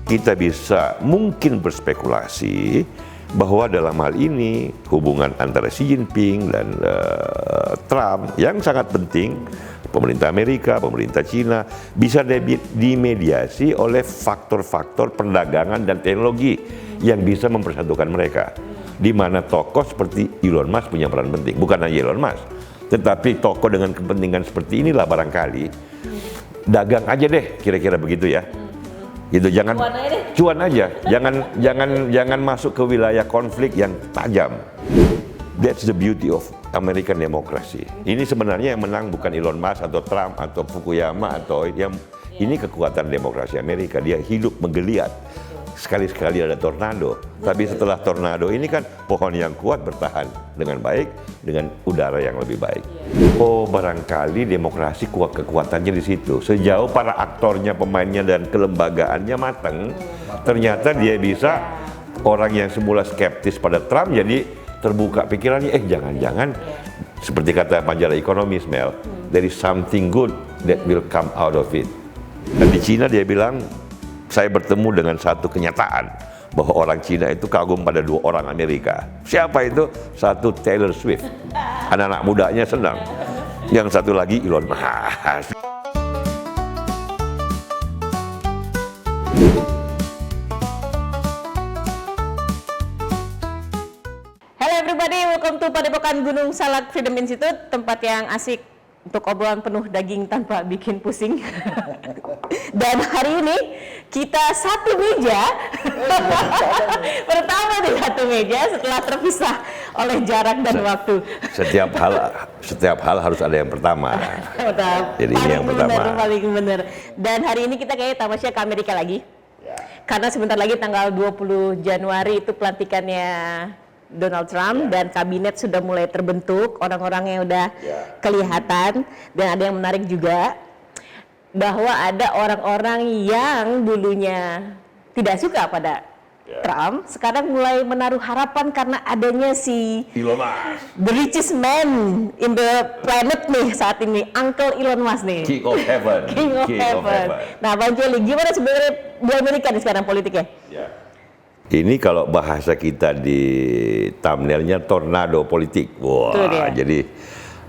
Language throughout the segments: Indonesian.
kita bisa mungkin berspekulasi bahwa dalam hal ini hubungan antara Xi Jinping dan Trump yang sangat penting, pemerintah Amerika, pemerintah Cina, bisa dimediasi oleh faktor-faktor perdagangan dan teknologi yang bisa mempersatukan mereka. Di mana tokoh seperti Elon Musk punya peran penting, bukan hanya Elon Musk, tetapi tokoh dengan kepentingan seperti inilah barangkali dagang aja deh, kira-kira begitu ya. Gitu, jangan cuan aja, jangan masuk ke wilayah konflik yang tajam. That's the beauty of American democracy. Ini sebenarnya yang menang bukan Elon Musk atau Trump atau Fukuyama atau yang ini kekuatan demokrasi Amerika. Dia hidup menggeliat. Sekali-sekali ada tornado, tapi setelah tornado ini kan pohon yang kuat bertahan dengan baik dengan udara yang lebih baik. Oh, barangkali demokrasi kuat kekuatannya di situ. Sejauh para aktornya, pemainnya dan kelembagaannya matang, ternyata dia bisa orang yang semula skeptis pada Trump jadi terbuka pikirannya. Jangan-jangan seperti kata majalah ekonomis Mel, there is something good that will come out of it. Dan di Cina dia bilang, saya bertemu dengan satu kenyataan bahwa orang Cina itu kagum pada dua orang Amerika. Siapa itu? Satu Taylor Swift, anak-anak mudanya senang. Yang satu lagi Elon Musk. Hello everybody, welcome to Padepokan Gunung Salak Freedom Institute, tempat yang asik untuk obrolan penuh daging tanpa bikin pusing. Dan hari ini kita satu meja, pertama di satu meja setelah terpisah oleh jarak dan waktu. Setiap hal harus ada yang pertama. Jadi ini yang pertama. Paling benar. Dan hari ini kita kayak tamasya ke Amerika lagi. Karena sebentar lagi tanggal 20 Januari itu pelantikannya Donald Trump dan kabinet sudah mulai terbentuk, orang-orangnya udah kelihatan. Dan ada yang menarik juga bahwa ada orang-orang yang dulunya tidak suka pada Trump sekarang mulai menaruh harapan karena adanya si Elon Musk, the richest man in the planet nih saat ini, Uncle Elon Musk nih, King of Heaven. King of Heaven. Nah Bang Jeli, gimana sebenarnya di Amerika nih sekarang politiknya? Ini kalau bahasa kita di thumbnailnya tornado politik. Wah, jadi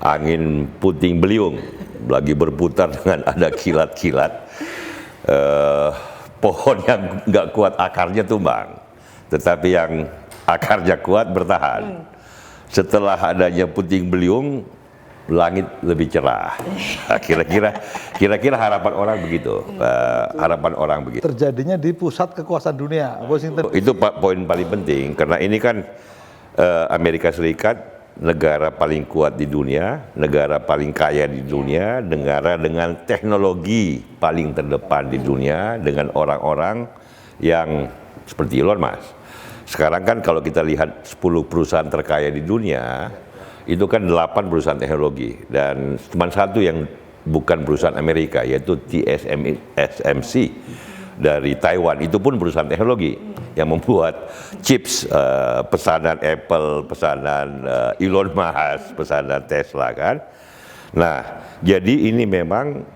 angin puting beliung lagi berputar dengan ada kilat-kilat. Pohon yang nggak kuat akarnya tumbang, tetapi yang akarnya kuat bertahan. Setelah adanya puting beliung, langit lebih cerah. Kira-kira harapan orang begitu. Harapan orang begitu. Terjadinya di pusat kekuasaan dunia, Washington. Itu poin paling penting karena ini kan Amerika Serikat negara paling kuat di dunia, negara paling kaya di dunia, negara dengan teknologi paling terdepan di dunia, dengan orang-orang yang seperti Elon Musk. Sekarang kan kalau kita lihat 10 perusahaan terkaya di dunia, itu kan 8 perusahaan teknologi dan cuma satu yang bukan perusahaan Amerika, yaitu TSMC dari Taiwan. Itu pun perusahaan teknologi yang membuat chips, pesanan Apple, pesanan Elon Musk, pesanan Tesla kan. Nah, jadi ini memang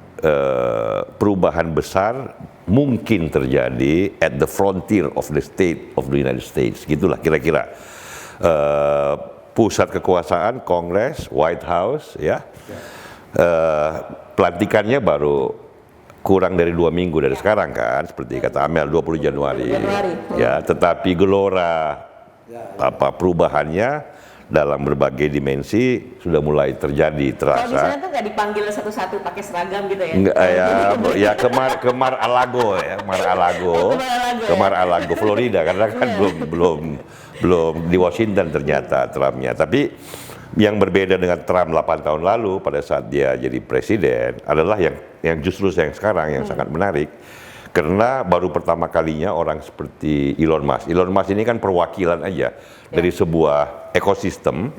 perubahan besar mungkin terjadi at the frontier of the state of the United States. Gitulah kira-kira. Pusat kekuasaan, Kongres, White House, ya. Pelantikannya baru kurang dari 2 minggu dari sekarang kan, seperti kata Amel 20 Januari. Ya, tetapi gelora perubahannya dalam berbagai dimensi sudah mulai terjadi, terasa. Kalau di sana tuh nggak dipanggil satu-satu pakai seragam gitu ya? Enggak ya, ke Mar-a-Lago ya, Mar-a-Lago, Florida, karena kan belum di Washington ternyata Trumpnya. Tapi yang berbeda dengan Trump 8 tahun lalu pada saat dia jadi presiden adalah yang justru yang sekarang yang sangat menarik. Karena baru pertama kalinya orang seperti Elon Musk. Elon Musk ini kan perwakilan aja dari sebuah ekosistem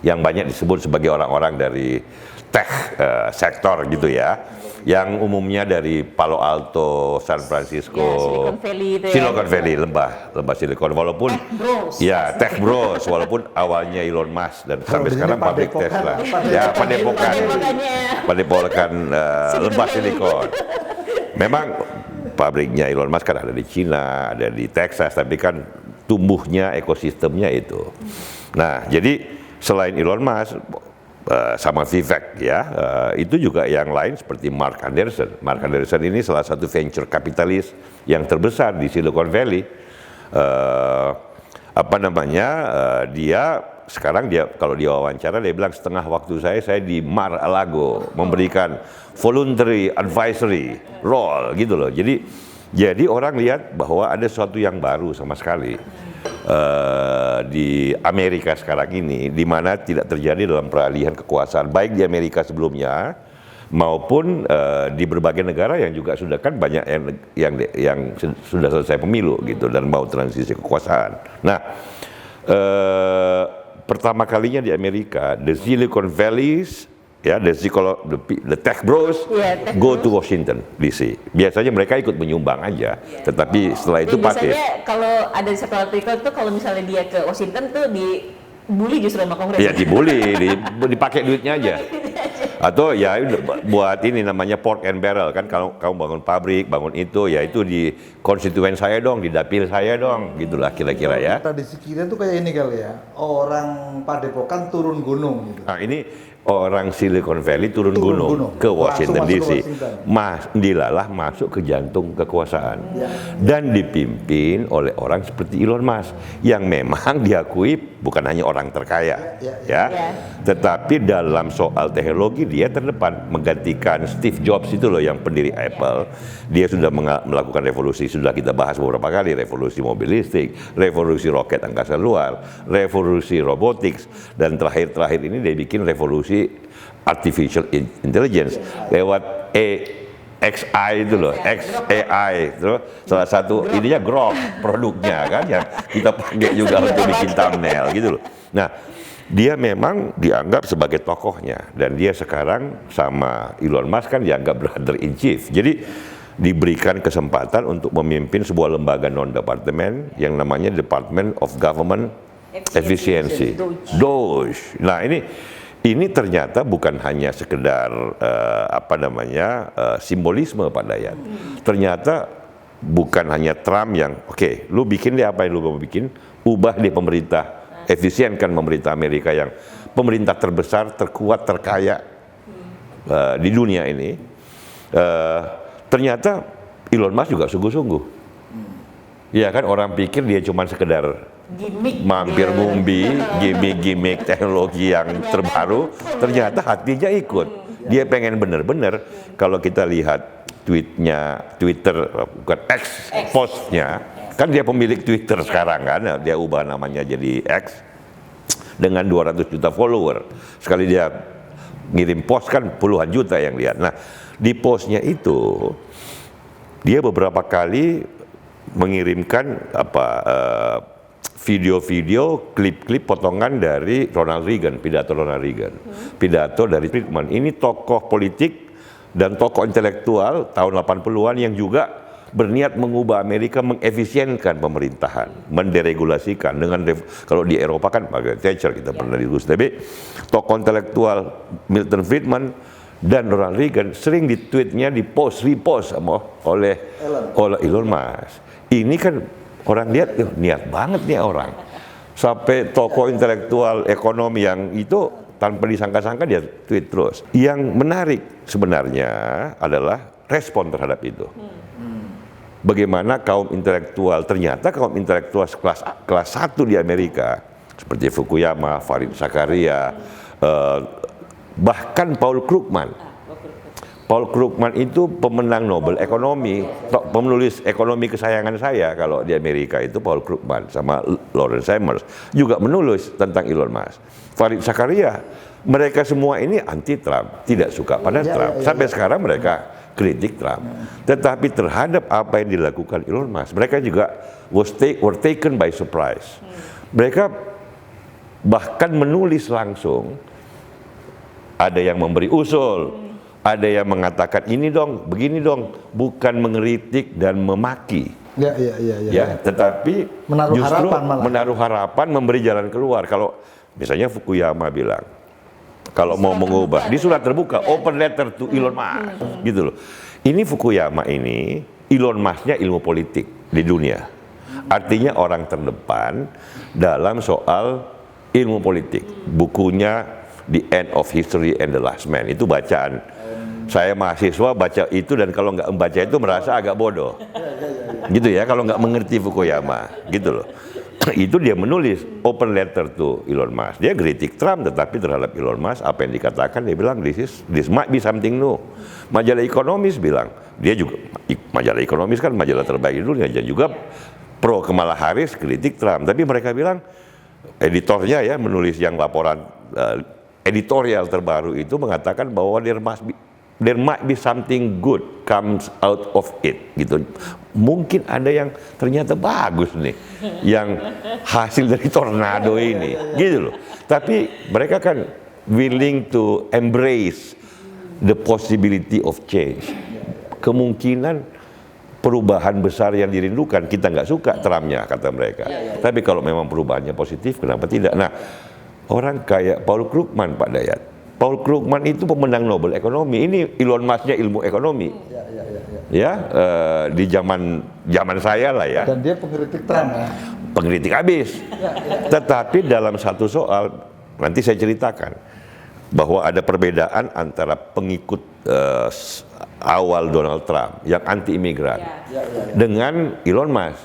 yang banyak disebut sebagai orang-orang dari tech sektor gitu ya. Yang umumnya dari Palo Alto, San Francisco, Silicon Valley itu ya. Silicon Valley, lembah Silicon. Walaupun Tech Bros, walaupun awalnya Elon Musk dan sampai sekarang pabrik Tesla. Ya, Padepokan lembah Silicon. Memang pabriknya Elon Musk kan ada di Cina, ada di Texas, tapi kan tumbuhnya ekosistemnya itu. Nah, jadi selain Elon Musk sama Vivek ya, itu juga yang lain seperti Mark Anderson. Mark Anderson ini salah satu venture kapitalis yang terbesar di Silicon Valley. Dia sekarang kalau dia wawancara dia bilang setengah waktu saya di Mar-a-Lago memberikan voluntary advisory role gitu loh. Jadi orang lihat bahwa ada sesuatu yang baru sama sekali di Amerika sekarang ini, di mana tidak terjadi dalam peralihan kekuasaan baik di Amerika sebelumnya maupun di berbagai negara yang juga sudah kan banyak yang sudah selesai pemilu gitu dan mau transisi kekuasaan. Nah, pertama kalinya di Amerika, the Silicon Valleys, ya, the tech bros go to Washington DC. Biasanya mereka ikut menyumbang aja, tetapi setelah itu pasif. Biasanya kalau ada di satu artikel tuh kalau misalnya dia ke Washington tuh dibully justru sama Kongres. Ya dibully, dipakai duitnya aja. Atau ya buat ini namanya pork and barrel kan, kalau kamu bangun pabrik, bangun itu, ya itu di konstituen saya dong, di dapil saya dong, gitulah kira-kira ya. Tradisi kita tuh kayak ini kali ya, orang Padepokan turun gunung gitu. Nah ini orang Silicon Valley turun gunung ke Washington DC, dilalah masuk ke jantung kekuasaan dan dipimpin oleh orang seperti Elon Musk yang memang diakui bukan hanya orang terkaya, tetapi dalam soal teknologi dia terdepan, menggantikan Steve Jobs itu loh yang pendiri Apple. Dia sudah melakukan revolusi, sudah kita bahas beberapa kali, revolusi mobil listrik, revolusi roket angkasa luar, revolusi robotics, dan terakhir ini dia bikin revolusi artificial intelligence lewat XI itu loh, XAI itu salah satu ininya Grok produknya kan yang kita pakai juga untuk bikin thumbnail gitu loh. Nah, dia memang dianggap sebagai tokohnya dan dia sekarang sama Elon Musk kan dianggap brother in chief. Jadi diberikan kesempatan untuk memimpin sebuah lembaga non-departemen yang namanya Department of Government Efficiency, DOGE. Nah, ini ternyata bukan hanya sekedar simbolisme Pak Dayat. Ternyata bukan hanya Trump yang oke, lu bikin deh apa yang lu mau bikin, ubah deh pemerintah, efisienkan pemerintah Amerika yang pemerintah terbesar, terkuat, terkaya di dunia ini. Ternyata Elon Musk juga sungguh-sungguh. Ya kan, orang pikir dia cuma sekedar mampir ngumbi, gimmick teknologi yang terbaru, ternyata hatinya ikut. Dia pengen bener-bener, kalau kita lihat Twitter, bukan X, postnya, kan dia pemilik Twitter sekarang kan, dia ubah namanya jadi X, dengan 200 juta follower. Sekali dia ngirim post kan puluhan juta yang lihat. Nah, di postnya itu, dia beberapa kali mengirimkan video-video, klip-klip potongan dari Ronald Reagan, pidato Ronald Reagan, pidato dari Friedman. Ini tokoh politik dan tokoh intelektual tahun 80-an yang juga berniat mengubah Amerika, mengefisienkan pemerintahan, menderegulasikan dengan kalau di Eropa kan Margaret Thatcher kita pernah diskusi, tapi tokoh intelektual Milton Friedman dan Ronald Reagan sering di tweetnya repost oleh Elon Musk. Ini kan orang lihat, niat banget nih orang. Sampai tokoh intelektual ekonomi yang itu tanpa disangka-sangka dia tweet terus. Yang menarik sebenarnya adalah respon terhadap itu. Bagaimana kaum intelektual, ternyata kaum intelektual kelas 1 di Amerika, seperti Fukuyama, Farid Zakaria, bahkan Paul Krugman. Paul Krugman itu pemenang Nobel Ekonomi, penulis ekonomi kesayangan saya kalau di Amerika itu Paul Krugman sama Lawrence Summers juga menulis tentang Elon Musk. Farid Zakaria, mereka semua ini anti Trump, tidak suka pada Trump. Sampai sekarang mereka kritik Trump. Tetapi terhadap apa yang dilakukan Elon Musk, mereka juga were taken by surprise. Mereka bahkan menulis langsung, ada yang memberi usul, ada yang mengatakan ini dong, begini dong, bukan mengkritik dan memaki. Ya, tetapi justru menaruh harapan, memberi jalan keluar. Kalau misalnya Fukuyama bilang, kalau mau mengubah, di surat terbuka, open letter to Elon Musk, gitu loh. Ini Fukuyama ini Elon Musk-nya ilmu politik di dunia. Artinya orang terdepan dalam soal ilmu politik. Bukunya The End of History and the Last Man, itu bacaan. Saya mahasiswa baca itu, dan kalau nggak membaca itu merasa agak bodoh. Gitu ya, kalau nggak mengerti Fukuyama, gitu loh. Itu dia menulis open letter to Elon Musk. Dia kritik Trump, tetapi terhadap Elon Musk apa yang dikatakan, dia bilang this might be something new. Majalah Ekonomis bilang, dia juga majalah Ekonomis kan majalah terbaik di dunia, dan juga pro Kamala Harris kritik Trump. Tapi mereka bilang, editornya ya menulis yang laporan editorial terbaru itu mengatakan bahwa there might be something good comes out of it, gitu. Mungkin ada yang ternyata bagus nih, yang hasil dari tornado ini, gitu loh. Tapi mereka kan willing to embrace the possibility of change. Kemungkinan perubahan besar yang dirindukan. Kita nggak suka Trumpnya, kata mereka. Tapi kalau memang perubahannya positif, kenapa tidak? Nah, orang kayak Paul Krugman, Pak Dayat. Paul Krugman itu pemenang Nobel Ekonomi. Ini Elon Musk-nya ilmu ekonomi. Di zaman saya lah ya. Dan dia pengkritik Trump ya. Pengkritik habis. Tetapi dalam satu soal, nanti saya ceritakan bahwa ada perbedaan antara pengikut awal Donald Trump yang anti imigran dengan Elon Musk.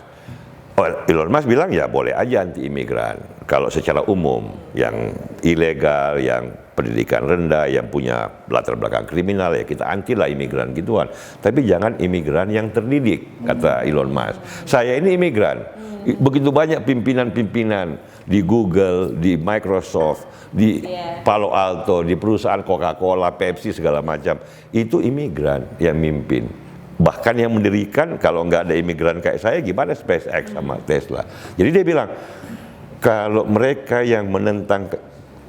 Elon Musk bilang ya boleh aja anti imigran kalau secara umum, yang ilegal, yang pendidikan rendah, yang punya latar belakang kriminal, ya kita anti lah imigran gituan. Tapi jangan imigran yang terdidik, kata Elon Musk. Saya ini imigran, begitu banyak pimpinan-pimpinan di Google, di Microsoft, di Palo Alto, di perusahaan Coca-Cola, Pepsi segala macam, itu imigran yang mimpin. Bahkan yang mendirikan, kalau nggak ada imigran kayak saya, gimana SpaceX sama Tesla. Jadi dia bilang, kalau mereka yang menentang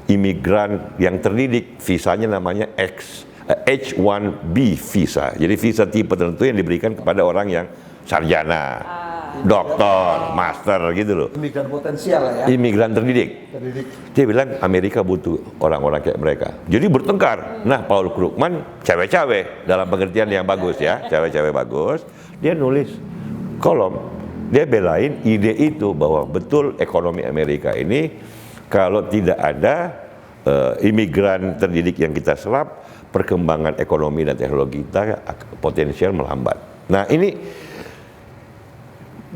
imigran yang terdidik, visanya namanya H-1B visa. Jadi visa tipe tertentu yang diberikan kepada orang yang sarjana, doktor, master gitu loh. Imigran potensial ya. Imigran terdidik. Dia bilang Amerika butuh orang-orang kayak mereka. Jadi bertengkar. Nah, Paul Krugman cewek-cewek dalam pengertian yang bagus ya, cewek-cewek bagus. Dia nulis kolom. Dia belain ide itu bahwa betul ekonomi Amerika ini kalau tidak ada imigran terdidik yang kita serap, perkembangan ekonomi dan teknologi kita potensial melambat. Nah, ini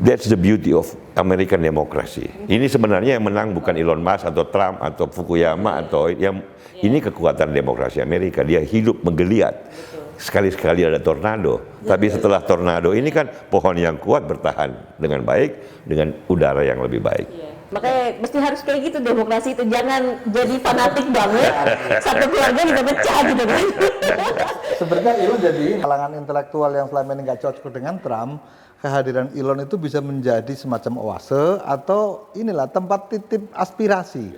that's the beauty of American democracy. Ini sebenarnya yang menang bukan Elon Musk atau Trump atau Fukuyama atau yang ini kekuatan demokrasi Amerika. Dia hidup menggeliat. Sekali-sekali ada tornado. Tapi setelah tornado ini kan pohon yang kuat bertahan dengan baik dengan udara yang lebih baik. Makanya mesti harus kayak gitu demokrasi itu, jangan jadi fanatik banget satu keluarga bisa pecah gitu kan. Sebenarnya Elon jadi kalangan intelektual yang selama ini nggak cocok dengan Trump, kehadiran Elon itu bisa menjadi semacam oase atau inilah tempat titip aspirasi.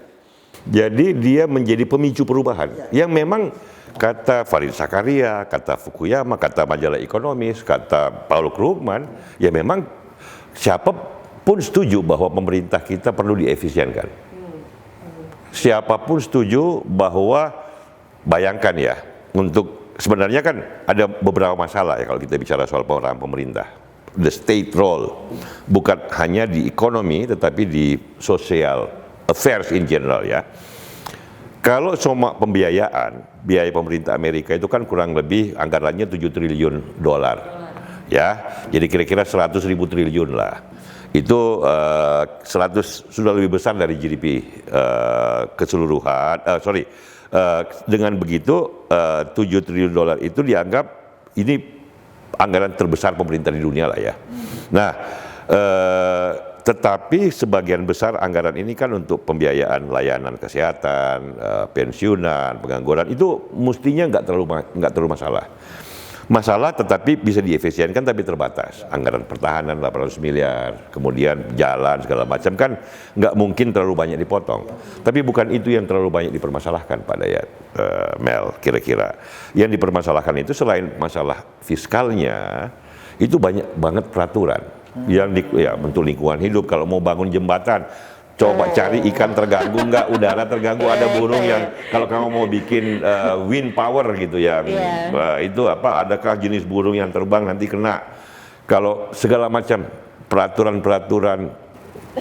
Jadi dia menjadi pemicu perubahan yang memang kata Farid Zakaria, kata Fukuyama, kata majalah Ekonomis, kata Paul Krugman, ya memang siapapun setuju bahwa pemerintah kita perlu diefisienkan. Siapapun setuju bahwa, bayangkan ya, untuk sebenarnya kan ada beberapa masalah ya kalau kita bicara soal peran pemerintah. The state role, bukan hanya di ekonomi tetapi di social affairs in general ya. Kalau semua pembiayaan, biaya pemerintah Amerika itu kan kurang lebih anggarannya 7 triliun dolar. Ya, jadi kira-kira 100.000 triliun lah. Itu 100 sudah lebih besar dari GDP keseluruhan. Dengan begitu 7 triliun dolar itu dianggap ini anggaran terbesar pemerintah di dunia lah ya. Nah, tetapi sebagian besar anggaran ini kan untuk pembiayaan layanan kesehatan, pensiunan, pengangguran, itu mestinya nggak terlalu masalah. Masalah tetapi bisa diefisienkan tapi terbatas. Anggaran pertahanan 800 miliar, kemudian jalan segala macam kan nggak mungkin terlalu banyak dipotong. Tapi bukan itu yang terlalu banyak dipermasalahkan Pak Dayat, Mel, kira-kira. Yang dipermasalahkan itu selain masalah fiskalnya, itu banyak banget peraturan. Yang untuk lingkungan hidup, kalau mau bangun jembatan, coba cari ikan terganggu nggak, udara terganggu, ada burung yang kalau kamu mau bikin wind power gitu yang itu apa, adakah jenis burung yang terbang nanti kena Kalau segala macam peraturan-peraturan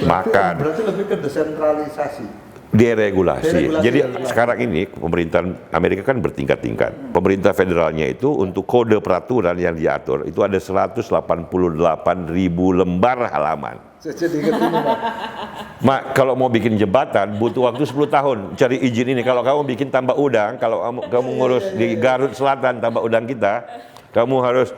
makan, Berarti lebih ke desentralisasi. deregulasi. Deregulasi, Jadi ya. sekarang ini pemerintahan Amerika kan bertingkat-tingkat. Pemerintah federalnya itu untuk kode peraturan yang diatur itu ada 188.000 lembar halaman. Jadi ingat ini, Pak. Mak, kalau mau bikin jembatan butuh waktu 10 tahun cari izin ini. Kalau kamu bikin tambak udang, kalau kamu ngurus di Garut Selatan tambak udang kita, kamu harus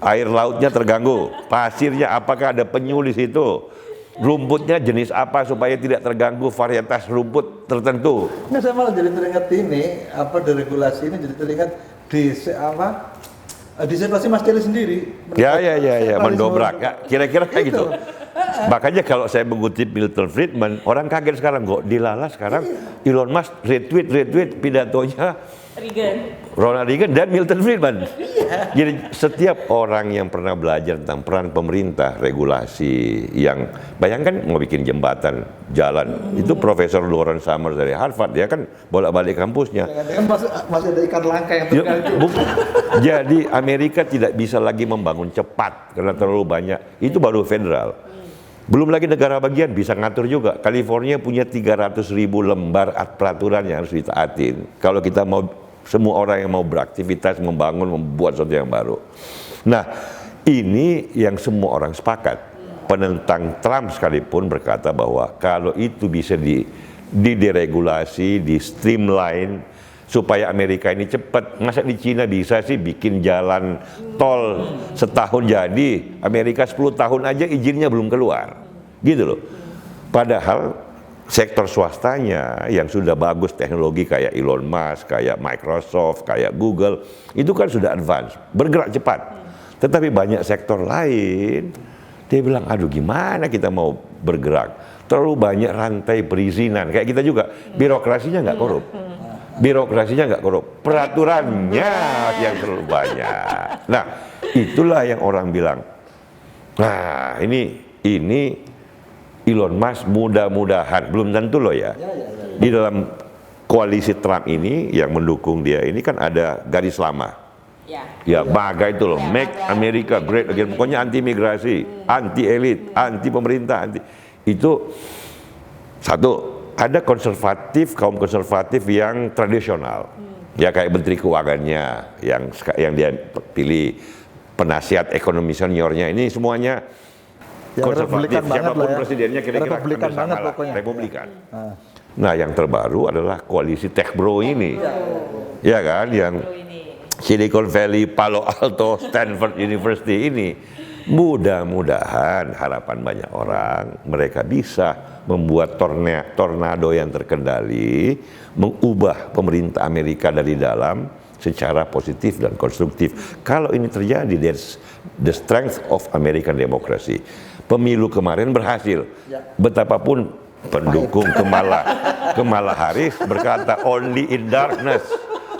air lautnya terganggu, pasirnya apakah ada penyu di situ, rumputnya jenis apa supaya tidak terganggu varietas rumput tertentu. Nggak, saya malah jadi teringat ini, deregulasi ini jadi teringat disertasi Mas Celi sendiri. Ya, mendobrak. Ya, kira-kira kayak gitu. Makanya kalau saya mengutip Milton Friedman, orang kaget sekarang kok dilala sekarang Elon Musk retweet pidatonya Ronald Reagan dan Milton Friedman. Jadi setiap orang yang pernah belajar tentang peran pemerintah, regulasi, yang bayangkan mau bikin jembatan, jalan, itu Profesor Lawrence Summers dari Harvard, dia kan bolak-balik kampusnya. Masih ada ikan langka yang terganggu. Jadi Amerika tidak bisa lagi membangun cepat karena terlalu banyak. Itu baru federal. Belum lagi negara bagian bisa ngatur juga. California punya 300.000 lembar peraturan yang harus ditaatin. Kalau kita mau, semua orang yang mau beraktivitas, membangun, membuat sesuatu yang baru. Nah, ini yang semua orang sepakat. Penentang Trump sekalipun berkata bahwa kalau itu bisa dideregulasi, di streamline, supaya Amerika ini cepat. Masa di Cina bisa sih bikin jalan tol setahun jadi, Amerika 10 tahun aja izinnya belum keluar, gitu loh. Padahal sektor swastanya yang sudah bagus teknologi kayak Elon Musk, kayak Microsoft, kayak Google, itu kan sudah advance, bergerak cepat. Tetapi banyak sektor lain, dia bilang, aduh gimana kita mau bergerak? Terlalu banyak rantai perizinan, kayak kita juga, birokrasinya nggak korup. Peraturannya yang terlalu banyak. Nah, itulah yang orang bilang, nah ini Elon Musk mudah-mudahan, belum tentu loh ya. Di dalam koalisi Trump ini yang mendukung dia ini kan ada garis lama. Ya, MAGA itu loh, Make America Great Again. Pokoknya anti migrasi, anti elit, anti pemerintah, itu satu. Ada kaum konservatif yang tradisional, ya kayak Menteri Keuangannya yang dia pilih, penasihat ekonomi seniornya ini semuanya yang konservatif. Siapapun ya. presidennya kira-kira Republikan banget pokoknya. Republikan. Nah, yang terbaru adalah koalisi tech bro ini, ya kan, yang Silicon Valley, Palo Alto, Stanford University ini. Mudah-mudahan harapan banyak orang, mereka bisa membuat tornado yang terkendali, mengubah pemerintah Amerika dari dalam secara positif dan konstruktif. Kalau ini terjadi, that's the strength of American democracy. Pemilu kemarin berhasil, betapapun pendukung Kamala Harris berkata only in darkness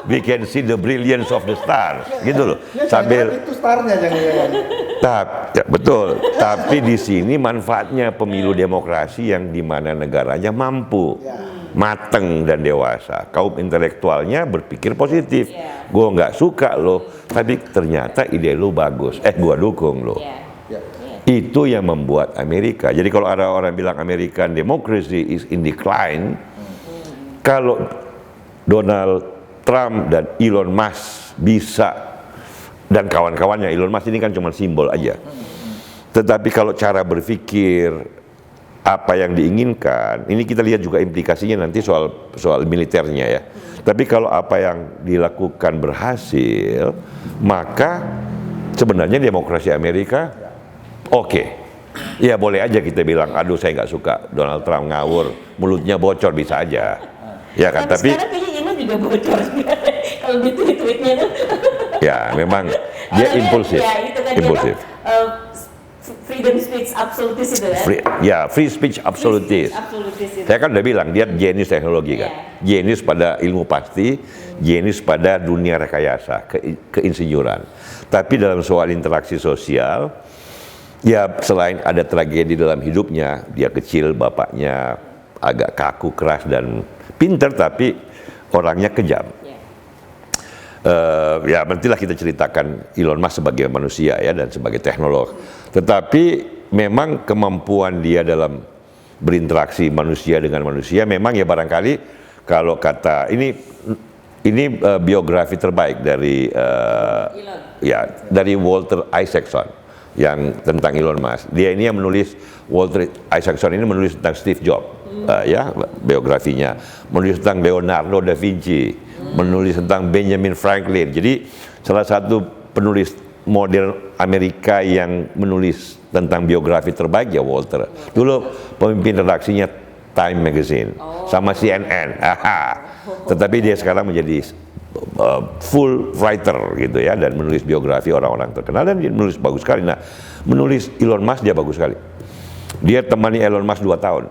we can see the brilliance of the stars, gitu loh. Sambil itu starnya jangan. ya, betul. Tapi di sini manfaatnya pemilu demokrasi yang dimana negaranya mampu, mateng dan dewasa. Kaum intelektualnya berpikir positif. Gue nggak suka loh, tapi ternyata ide lo bagus. Gue dukung lo. Itu yang membuat Amerika. Jadi kalau ada orang bilang American democracy is in decline, kalau Donald Trump dan Elon Musk bisa, dan kawan-kawannya, Elon Musk ini kan cuma simbol aja. Tetapi kalau cara berpikir, apa yang diinginkan, ini kita lihat juga implikasinya nanti soal militernya ya. Tapi kalau apa yang dilakukan berhasil, maka sebenarnya demokrasi Amerika oke. Ya boleh aja kita bilang, aduh saya nggak suka Donald Trump ngawur, mulutnya bocor, bisa aja. Ya kan, tapi sekarang kayaknya Elon juga bocor kalau di tweet-tweetnya tuh. Ya, memang dia impulsif. Ya, itu kan impulsif. Freedom speech absolutis itu ya. Free speech absolutis. Saya kan udah bilang dia jenius teknologi kan. Jenius pada ilmu pasti, jenius pada dunia rekayasa, keinsinyuran. Tapi dalam soal interaksi sosial, ya selain ada tragedi dalam hidupnya, dia kecil, bapaknya agak kaku, keras dan pintar, tapi orangnya kejam. Ya nantilah kita ceritakan Elon Musk sebagai manusia ya dan sebagai teknolog. Tetapi memang kemampuan dia dalam berinteraksi manusia dengan manusia memang ya barangkali kalau kata ini biografi terbaik dari dari Walter Isaacson yang tentang Elon Musk. Dia ini yang menulis, Walter Isaacson ini menulis tentang Steve Jobs, ya biografinya, menulis tentang Leonardo da Vinci, menulis tentang Benjamin Franklin. Jadi salah satu penulis modern Amerika yang menulis tentang biografi terbaik ya Walter. Dulu pemimpin redaksinya Time Magazine sama CNN. Tetapi dia sekarang menjadi full writer gitu ya dan menulis biografi orang-orang terkenal dan dia menulis bagus sekali. Nah, menulis Elon Musk dia bagus sekali. Dia temani Elon Musk 2 tahun.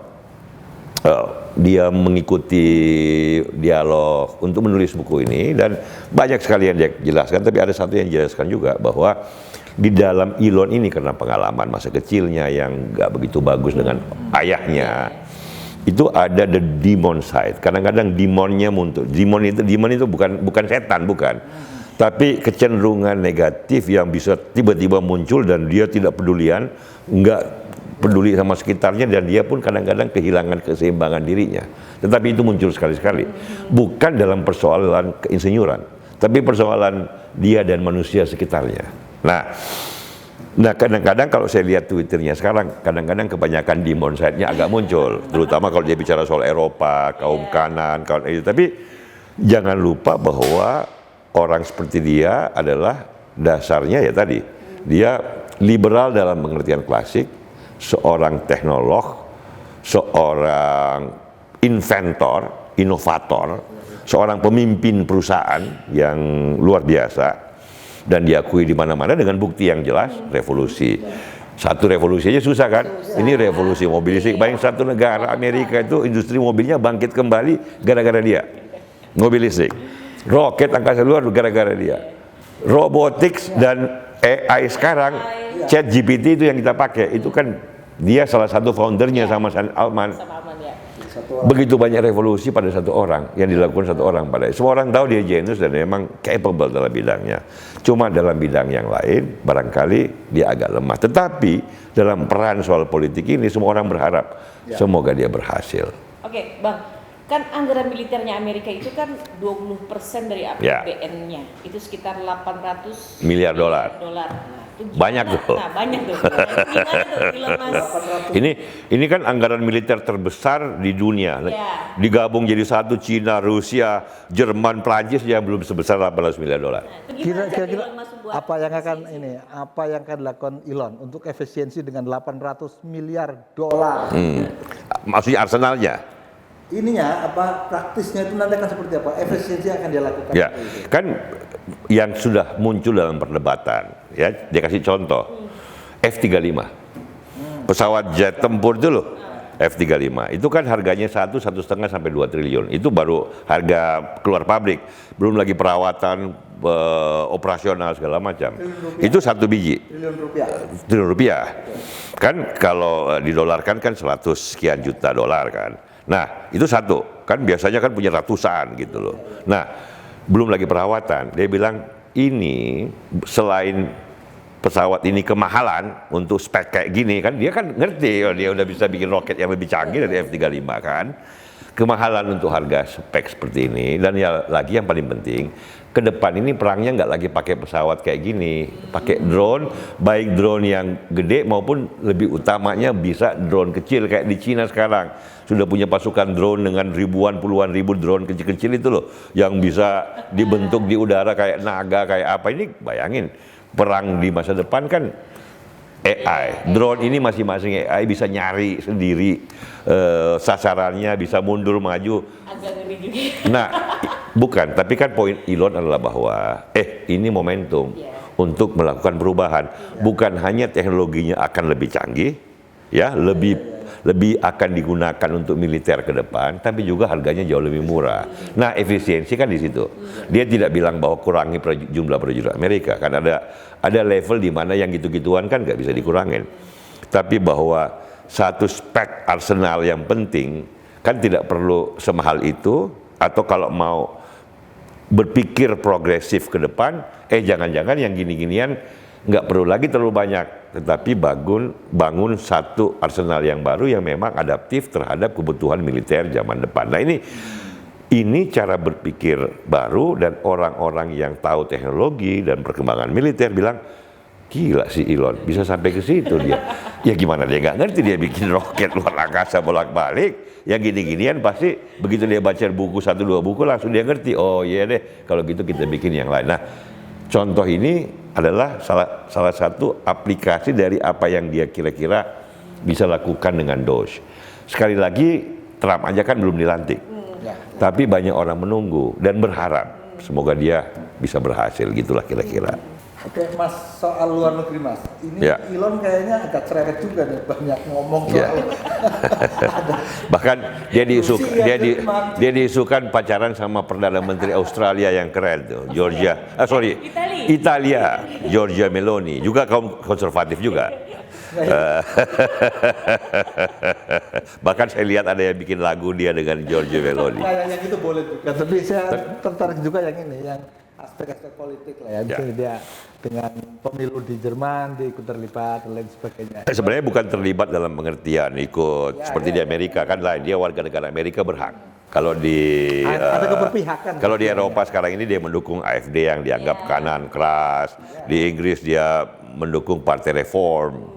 Dia mengikuti dialog untuk menulis buku ini dan banyak sekali yang dia jelaskan, tapi ada satu yang jelaskan juga bahwa di dalam Elon ini karena pengalaman masa kecilnya yang nggak begitu bagus dengan ayahnya, itu ada the demon side. Kadang-kadang demonnya muncul. Demon itu bukan setan, bukan. Tapi kecenderungan negatif yang bisa tiba-tiba muncul dan dia tidak pedulian, nggak peduli sama sekitarnya dan dia pun kadang-kadang kehilangan keseimbangan dirinya. Tetapi itu muncul sekali-sekali. Bukan dalam persoalan keinsinyuran, tapi persoalan dia dan manusia sekitarnya. Nah kadang-kadang kalau saya lihat Twitternya sekarang, kadang-kadang kebanyakan demon side-nya agak muncul, terutama kalau dia bicara soal Eropa, kaum kanan, kaum itu. Tapi jangan lupa bahwa orang seperti dia adalah dasarnya ya tadi, dia liberal dalam pengertian klasik, seorang teknolog, seorang inventor, inovator, seorang pemimpin perusahaan yang luar biasa. Dan diakui di mana-mana dengan bukti yang jelas, revolusi. Satu revolusi aja susah kan? Ini revolusi mobil listrik. Bayangin satu negara Amerika itu industri mobilnya bangkit kembali gara-gara dia. Mobil listrik. Roket angkasa luar gara-gara dia. Robotics dan AI sekarang, ChatGPT itu yang kita pakai. Itu kan dia salah satu foundernya sama Sam Altman. Begitu banyak revolusi pada satu orang yang dilakukan satu orang pada semua orang tahu dia genius dan memang capable dalam bidangnya. Cuma dalam bidang yang lain barangkali dia agak lemah. Tetapi dalam peran soal politik ini semua orang berharap semoga dia berhasil. Oke, Bang. Kan anggaran militernya Amerika itu kan 20% dari APBN-nya. Itu sekitar 800 miliar dolar. Banyak tuh. Nah, banyak tuh. Gimana tuh Elon Musk? Ini kan anggaran militer terbesar di dunia. Digabung jadi satu, Cina, Rusia, Jerman, Prancis yang belum sebesar 18 miliar dolar. Kira-kira apa yang akan dilakukan Elon untuk efisiensi dengan 800 miliar dolar? Maksudnya arsenalnya? Ininya apa praktisnya itu nanti akan seperti apa? Efisiensi yang akan dia lakukan? Ya, kan yang sudah muncul dalam perdebatan, ya, dia kasih contoh F-35, pesawat jet tempur itu loh, F-35 itu kan harganya 1,5 sampai 2 triliun, itu baru harga keluar pabrik, belum lagi perawatan, operasional segala macam. Itu satu biji. Triliun rupiah. Kan kalau didolarkan kan 100 sekian juta dolar kan. Nah, itu satu. Kan biasanya kan punya ratusan gitu loh. Nah, belum lagi perawatan. Dia bilang ini selain pesawat ini kemahalan untuk spek kayak gini kan dia kan ngerti dia udah bisa bikin roket yang lebih canggih dari F-35 kan. Kemahalan untuk harga spek seperti ini dan ya lagi yang paling penting ke depan ini perangnya nggak lagi pakai pesawat kayak gini, pakai drone, baik drone yang gede maupun lebih utamanya bisa drone kecil kayak di Cina sekarang sudah punya pasukan drone dengan ribuan puluhan ribu drone kecil-kecil itu loh yang bisa dibentuk di udara kayak naga kayak apa. Ini bayangin perang di masa depan kan AI, drone ini masing-masing AI bisa nyari sendiri sasarannya, bisa mundur maju. Agak ngeri juga. Nah, bukan, tapi kan poin Elon adalah bahwa ini momentum untuk melakukan perubahan. Bukan hanya teknologinya akan lebih canggih, ya, lebih akan digunakan untuk militer ke depan, tapi juga harganya jauh lebih murah. Nah, efisiensi kan di situ. Dia tidak bilang bahwa kurangi jumlah prajurit Amerika, kan ada level di mana yang gitu-gituan kan nggak bisa dikurangin. Tapi bahwa satu spek arsenal yang penting kan tidak perlu semahal itu, atau kalau mau berpikir progresif ke depan, jangan-jangan yang gini-ginian nggak perlu lagi terlalu banyak, tetapi bangun satu arsenal yang baru yang memang adaptif terhadap kebutuhan militer zaman depan. Nah ini cara berpikir baru, dan orang-orang yang tahu teknologi dan perkembangan militer bilang, gila si Elon bisa sampai ke situ dia. Ya gimana dia nggak ngerti, dia bikin roket luar angkasa bolak-balik. Yang gini-ginian pasti begitu dia baca buku 1-2 buku langsung dia ngerti. Oh iya deh, kalau gitu kita bikin yang lain. Nah, contoh ini adalah salah satu aplikasi dari apa yang dia kira-kira bisa lakukan dengan Doge. Sekali lagi, Trump aja kan belum dilantik. Tapi banyak orang menunggu dan berharap semoga dia bisa berhasil, gitulah kira-kira. Oke Mas, soal luar negeri Mas, ini Elon kayaknya agak cerewet juga nih, banyak ngomong soal bahkan dia diisukan pacaran sama Perdana Menteri Australia yang keren tuh, Italia, Giorgia Meloni, juga kaum konservatif juga. Bahkan saya lihat ada yang bikin lagu dia dengan Giorgia Meloni. Nah, yang itu boleh juga, tapi saya tertarik juga yang ini, yang aspek-aspek politik lah ya. Misalnya dia dengan pemilu di Jerman, dia ikut terlibat dan lain sebagainya. Sebenarnya bukan terlibat dalam pengertian ikut seperti di Amerika kan lain, dia warga negara Amerika berhak. Kalau di ada keberpihakan. Kalau di Eropa sekarang ini dia mendukung AfD yang dianggap kanan keras. Di Inggris dia mendukung Partai Reform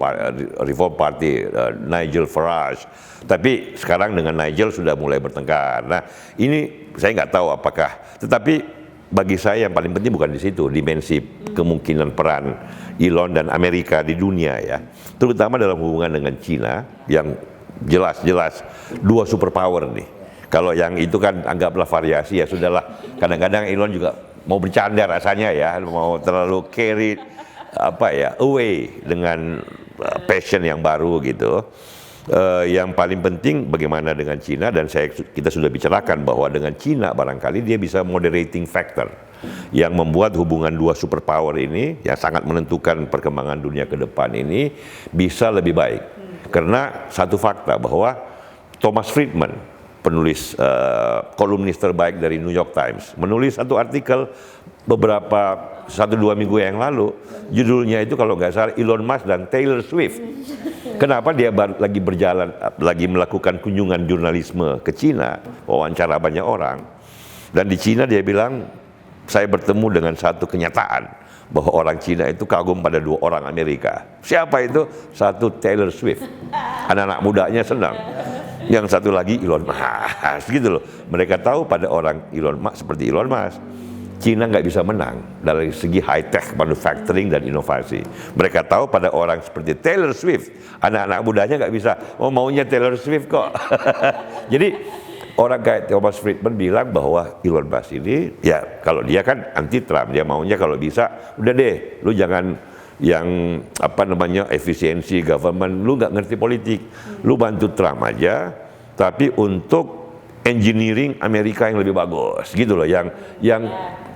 Party Nigel Farage. Tapi sekarang dengan Nigel sudah mulai bertengkar. Nah ini saya nggak tahu apakah, tetapi bagi saya yang paling penting bukan di situ dimensi kemungkinan peran Elon dan Amerika di dunia ya, terutama dalam hubungan dengan Cina yang jelas-jelas dua superpower nih. Kalau yang itu kan anggaplah variasi ya sudahlah. Kadang-kadang Elon juga mau bercanda rasanya ya, mau terlalu carried away dengan passion yang baru gitu. Yang paling penting bagaimana dengan Cina, dan kita sudah bicarakan bahwa dengan Cina barangkali dia bisa moderating factor yang membuat hubungan dua superpower ini yang sangat menentukan perkembangan dunia ke depan ini bisa lebih baik. Karena satu fakta bahwa Thomas Friedman, penulis kolumnis terbaik dari New York Times, menulis satu artikel beberapa 1-2 minggu yang lalu, judulnya itu kalau nggak salah Elon Musk dan Taylor Swift. Kenapa dia lagi melakukan kunjungan jurnalisme ke Cina, wawancara banyak orang, dan di Cina dia bilang, saya bertemu dengan satu kenyataan bahwa orang Cina itu kagum pada 2 orang Amerika. Siapa itu? Satu Taylor Swift, anak-anak mudanya senang. Yang satu lagi Elon Musk, gitu loh. Mereka tahu pada orang Elon Musk seperti Elon Musk, Cina nggak bisa menang dari segi high-tech manufacturing dan inovasi. Mereka tahu pada orang seperti Taylor Swift, anak-anak mudanya nggak bisa, maunya Taylor Swift kok. Jadi orang kayak Thomas Friedman bilang bahwa Elon Musk ini, ya kalau dia kan anti-Trump, dia maunya kalau bisa, udah deh, lu jangan yang efisiensi government, lu nggak ngerti politik, lu bantu Trump aja, tapi untuk engineering Amerika yang lebih bagus, gitu loh, yang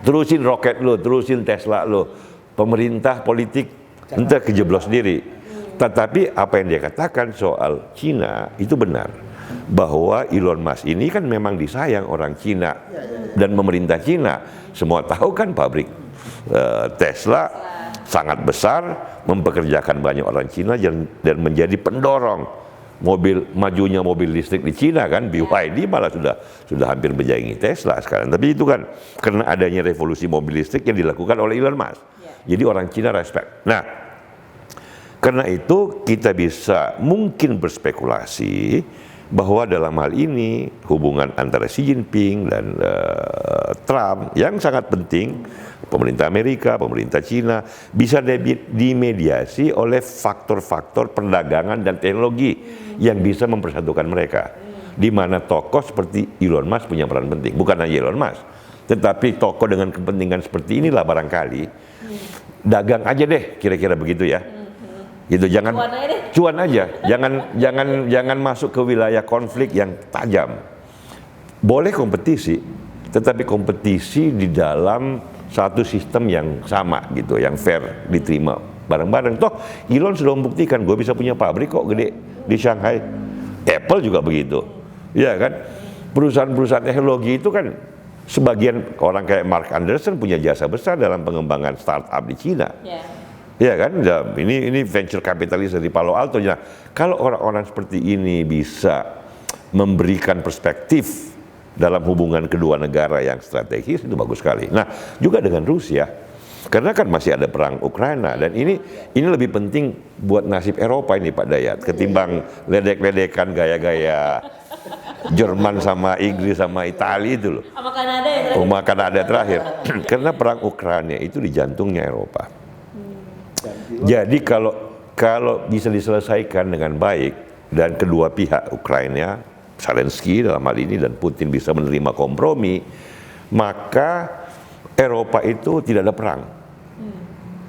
terusin roket lo, terusin Tesla lo, pemerintah politik entah kejeblos sendiri. Tetapi apa yang dia katakan soal Cina itu benar, bahwa Elon Musk ini kan memang disayang orang Cina dan pemerintah Cina. Semua tahu kan pabrik Tesla sangat besar, mempekerjakan banyak orang Cina dan menjadi pendorong majunya mobil listrik di Cina kan. BYD malah sudah hampir menyaingi Tesla sekarang. Tapi itu kan karena adanya revolusi mobil listrik yang dilakukan oleh Elon Musk. Jadi orang Cina respect. Nah, karena itu kita bisa mungkin berspekulasi bahwa dalam hal ini hubungan antara Xi Jinping dan Trump yang sangat penting, pemerintah Amerika, pemerintah Cina, bisa dimediasi oleh faktor-faktor perdagangan dan teknologi yang bisa mempersatukan mereka. Di mana tokoh seperti Elon Musk punya peran penting, bukan hanya Elon Musk, tetapi tokoh dengan kepentingan seperti inilah barangkali dagang aja deh, kira-kira begitu ya. Gitu, jangan cuan aja, jangan masuk ke wilayah konflik yang tajam. Boleh kompetisi, tetapi kompetisi di dalam satu sistem yang sama gitu, yang fair, diterima bareng-bareng. Toh Elon sudah membuktikan, gue bisa punya pabrik kok gede di Shanghai. Apple juga begitu, ya kan? Perusahaan-perusahaan teknologi itu kan sebagian orang kayak Mark Anderson punya jasa besar dalam pengembangan startup di Cina. Iya kan, ini venture capitalist dari Palo Alto. Nah, kalau orang-orang seperti ini bisa memberikan perspektif dalam hubungan kedua negara yang strategis, itu bagus sekali. Nah, juga dengan Rusia, karena kan masih ada perang Ukraina, dan ini lebih penting buat nasib Eropa ini Pak Dayat, ketimbang ledek-ledekan gaya-gaya Jerman sama Inggris sama Italia itu loh. Sama Kanada ya terakhir. Sama Kanada terakhir. Karena perang Ukraina itu di jantungnya Eropa. Jadi kalau bisa diselesaikan dengan baik dan kedua pihak Ukraina, Zelensky dalam hal ini dan Putin bisa menerima kompromi, maka Eropa itu tidak ada perang.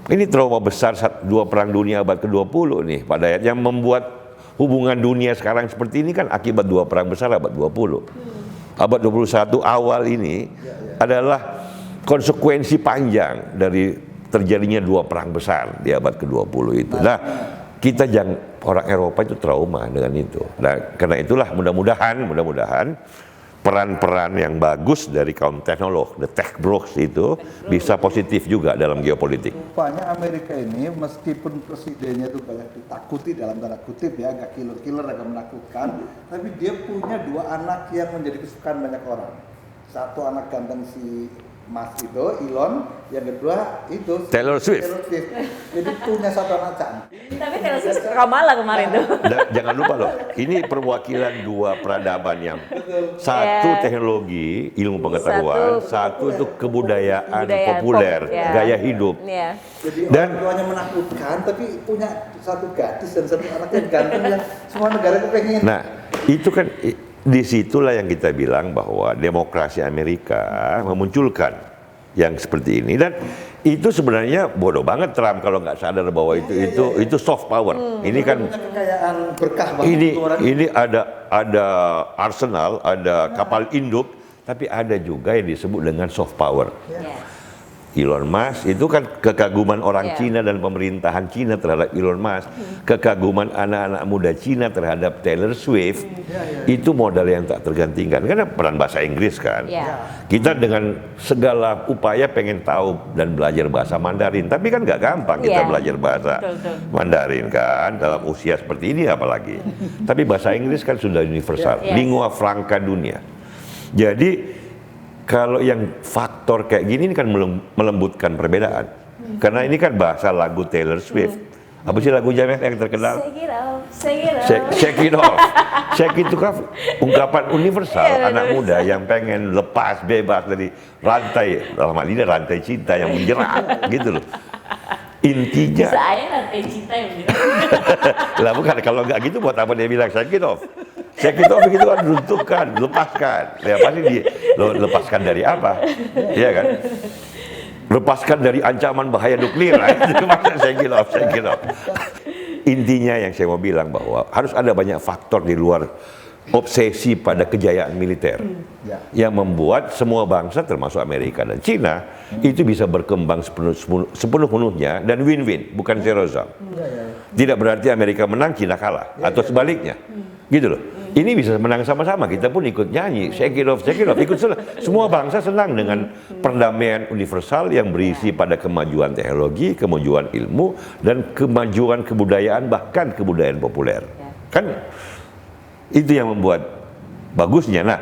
Ini trauma besar dua perang dunia abad ke-20 nih Pak Dayat, yang membuat hubungan dunia sekarang seperti ini kan akibat dua perang besar abad 20. Abad 21 awal ini adalah konsekuensi panjang dari terjadinya dua perang besar di abad ke-20 itu. Nah, kita orang Eropa itu trauma dengan itu. Nah, karena itulah mudah-mudahan peran-peran yang bagus dari kaum teknolog, the tech bros itu bisa positif juga dalam geopolitik. Rupanya Amerika ini meskipun presidennya itu banyak ditakuti dalam tanda kutip ya, agak killer-killer, agak menakutkan, tapi dia punya dua anak yang menjadi kesukaan banyak orang. Satu anak ganteng si Mas itu, Elon, yang kedua itu Taylor Swift. Jadi punya satu anak cantik. Tapi Taylor Swift ke Kamala kemarin tuh. Jangan lupa loh, ini perwakilan dua peradaban yang satu teknologi, ilmu pengetahuan, satu itu kebudayaan populer, gaya hidup. Jadi Dan orang tuanya menakutkan, tapi punya satu gadis dan satu anak yang ganteng yang semua negara kepengen. Nah, itu kan disitulah yang kita bilang bahwa demokrasi Amerika memunculkan yang seperti ini, dan itu sebenarnya bodoh banget Trump kalau nggak sadar bahwa itu soft power. Ini kan kekayaan berkah banget ini ada arsenal, ada kapal induk, tapi ada juga yang disebut dengan soft power. Elon Musk itu kan kekaguman orang Cina dan pemerintahan Cina terhadap Elon Musk, kekaguman anak-anak muda Cina terhadap Taylor Swift, itu modal yang tak tergantikan. Karena peran bahasa Inggris kan, kita dengan segala upaya pengen tahu dan belajar bahasa Mandarin, tapi kan nggak gampang kita belajar bahasa Mandarin kan dalam usia seperti ini apalagi. Tapi bahasa Inggris kan sudah universal, lingua franca dunia. Jadi kalau yang faktor kayak gini ini kan melembutkan perbedaan. Karena ini kan bahasa lagu Taylor Swift. Apa sih lagu Jamet yang terkenal? Shake it off, shake it off. Shake it off. Shake itu kan ungkapan universal anak muda yang pengen lepas bebas dari rantai, dalam hal ini rantai cinta yang menjerat gitu loh. Intinya. Bisa aja rantai cinta yang menjerat. Lah bukan, kalau nggak gitu buat apa dia bilang shake it off? Shake it off begitu kan, runtuhkan, lepaskan. Ya pasti lepaskan dari apa? Iya kan? Lepaskan dari ancaman bahaya nuklir. Itu maksudnya shake it off, shake it off. Intinya yang saya mau bilang bahwa harus ada banyak faktor di luar obsesi pada kejayaan militer yang membuat semua bangsa termasuk Amerika dan Cina itu bisa berkembang sepenuhnya dan win-win, bukan zero sum. Tidak berarti Amerika menang, Cina kalah, atau sebaliknya. Gitu loh. Ini bisa menang sama-sama, kita pun ikut nyanyi, shake it off, ikut semua bangsa senang dengan perdamaian universal yang berisi pada kemajuan teknologi, kemajuan ilmu, dan kemajuan kebudayaan, bahkan kebudayaan populer. Kan itu yang membuat bagusnya. Nah,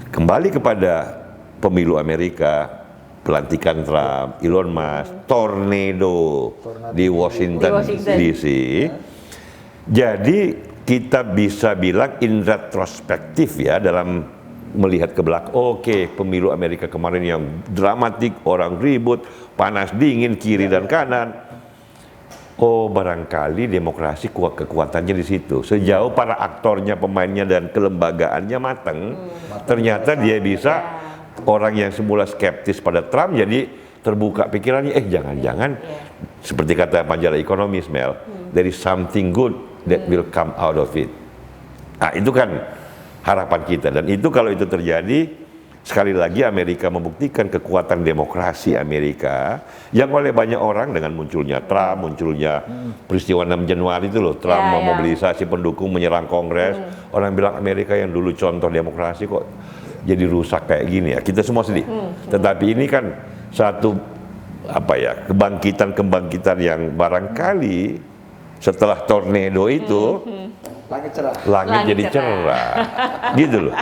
kembali kepada pemilu Amerika, pelantikan Trump, Elon Musk, tornado di Washington DC. Jadi kita bisa bilang in retrospektif ya, dalam melihat ke belakang, oke, pemilu Amerika kemarin yang dramatik, orang ribut, panas dingin kiri dan kanan. Oh, barangkali demokrasi kekuatannya di situ. Sejauh para aktornya, pemainnya dan kelembagaannya matang, ternyata dia bisa, orang yang semula skeptis pada Trump jadi terbuka pikirannya, jangan-jangan seperti kata majalah Ekonomis, Mel, there is something good that will come out of it. Nah, itu kan harapan kita, dan itu kalau itu terjadi, sekali lagi Amerika membuktikan kekuatan demokrasi Amerika yang oleh banyak orang dengan munculnya Trump, munculnya peristiwa 6 Januari itu loh, Trump memobilisasi pendukung menyerang Kongres, orang bilang Amerika yang dulu contoh demokrasi kok jadi rusak kayak gini ya. Kita semua sedih. Tetapi ini kan satu kebangkitan yang barangkali setelah tornado itu langit jadi cerah. Gitu loh.